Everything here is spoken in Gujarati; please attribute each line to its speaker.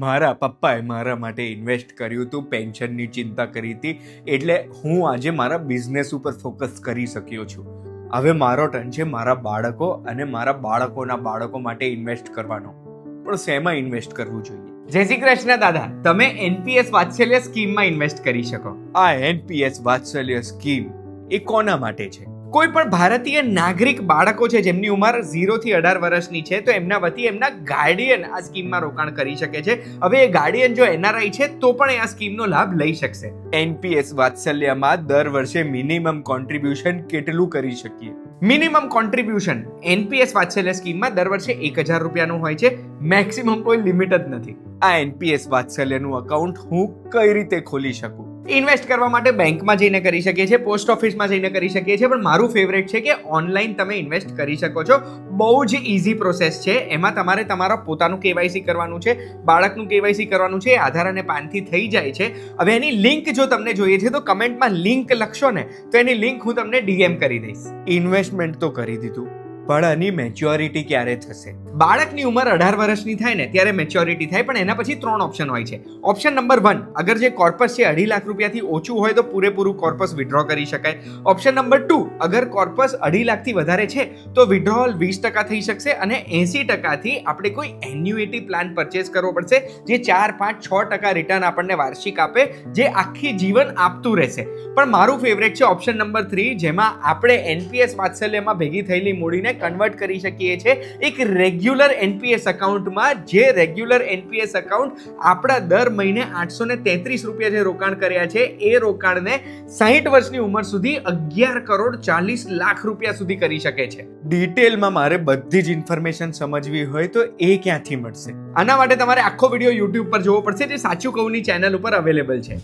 Speaker 1: મારા પપ્પાએ મારા માટે ઇન્વેસ્ટ કર્યું હતું, પેન્શનની ચિંતા કરી હતી, એટલે હું આજે મારા બિઝનેસ ઉપર ફોકસ કરી શક્યો છું. હવે મારો ટર્ન છે મારા બાળકો અને મારા બાળકોના બાળકો માટે ઇન્વેસ્ટ કરવાનો. પણ શેમાં ઇન્વેસ્ટ કરવું જોઈએ?
Speaker 2: જય શ્રી કૃષ્ણ દાદા. તમે એનપીએસ વાત્સલ્ય સ્કીમમાં ઇન્વેસ્ટ કરી શકો.
Speaker 1: આ એનપીએસ વાત્સલ્ય સ્કીમ એ કોના માટે છે?
Speaker 2: કોઈ પણ ભારતીય નાગરિક બાળકો છે જેમની ઉંમર 0 થી 18 વર્ષની છે, તો એમના વતી એમના ગાર્ડિયન આ સ્કીમમાં રોકાણ કરી શકે છે. હવે એ ગાર્ડિયન જો એનઆરઆઈ છે તો પણ એ આ સ્કીમનો લાભ લઈ શકશે.
Speaker 1: એનપીએસ વાત્સલ્યમાં દર વર્ષે મિનિમમ કોન્ટ્રીબ્યુશન કેટલું કરી શકીએ?
Speaker 2: મિનિમમ કોન્ટ્રીબ્યુશન એનપીએસ વાત્સલ્ય સ્કીમમાં દર વર્ષે 1000 રૂપિયાનું હોય છે. મેક્સિમમ કોઈ લિમિટ જ નથી.
Speaker 1: આ એનપીએસ વાત્સલ્યનું અકાઉન્ટ હું કઈ રીતે ખોલી શકું?
Speaker 2: ઇન્વેસ્ટ કરવા માટે બેંકમાં જઈને કરી શકીએ છીએ, પોસ્ટ ઓફિસમાં જઈને કરી શકીએ છીએ, પણ મારું ફેવરેટ છે કે ઓનલાઈન તમે ઇન્વેસ્ટ કરી શકો છો. બહુ જ ઇઝી પ્રોસેસ છે. એમાં તમારે તમારા પોતાનું કેવાયસી કરવાનું છે, બાળકનું કેવાયસી કરવાનું છે, આધાર અને પાનથી થઈ જાય છે. હવે એની લિંક જો તમને જોઈએ છે તો કમેન્ટમાં લિંક લખશો ને તો એની લિંક હું તમને ડીએમ કરી દઈશ.
Speaker 1: ઇન્વેસ્ટમેન્ટ તો કરી દીધું, પણ આની મેચ્યોરિટી ક્યારે થશે?
Speaker 2: બાળકની ઉંમર 18 વર્ષની થાય ને ત્યારે મેચ્યોરિટી થાય, પણ એના પછી 3 ઓપ્શન હોય છે. ઓપ્શન નંબર 1, અગર જે કોર્પસ છે 2.5 લાખ રૂપિયાથી ઓછું હોય તો પૂરેપૂરું કોર્પસ વિડ્રો કરી શકાય. ઓપ્શન નંબર 2, અગર કોર્પસ 2.5 લાખથી વધારે છે તો વિડ્રોવલ 20% થઈ શકશે અને 80%થી આપણે કોઈ એન્યુઇટી પ્લાન પરચેસ કરવો પડશે, જે 4, 5, 6% રિટર્ન આપણને વાર્ષિક આપે, જે આખી જીવન આપતું રહેશે. પણ મારું ફેવરેટ છે ઓપ્શન નંબર 3, જેમાં આપણે એનપીએસ વાત્સલ્યમાં ભેગી થયેલી મૂડીને કન્વર્ટ કરી શકીએ છીએ એક રેગ્યુલર એનપીએસ એકાઉન્ટમાં. જે રેગ્યુલર એનપીએસ એકાઉન્ટ આપણા દર મહિને 833 રૂપિયા જે રોકાણ કર્યા છે એ રોકાણને 60 વર્ષની ઉંમર સુધી 11 કરોડ 40 લાખ રૂપિયા સુધી કરી શકે છે.
Speaker 1: ડિટેલમાં મારે બધી જ ઇન્ફોર્મેશન સમજવી હોય તો એ ક્યાંથી મળશે?
Speaker 2: આના માટે તમારે આખો વિડીયો યુટ્યુબ પર જોવો પડશે, જે સાચું કહુંની ચેનલ ઉપર અવેલેબલ છે.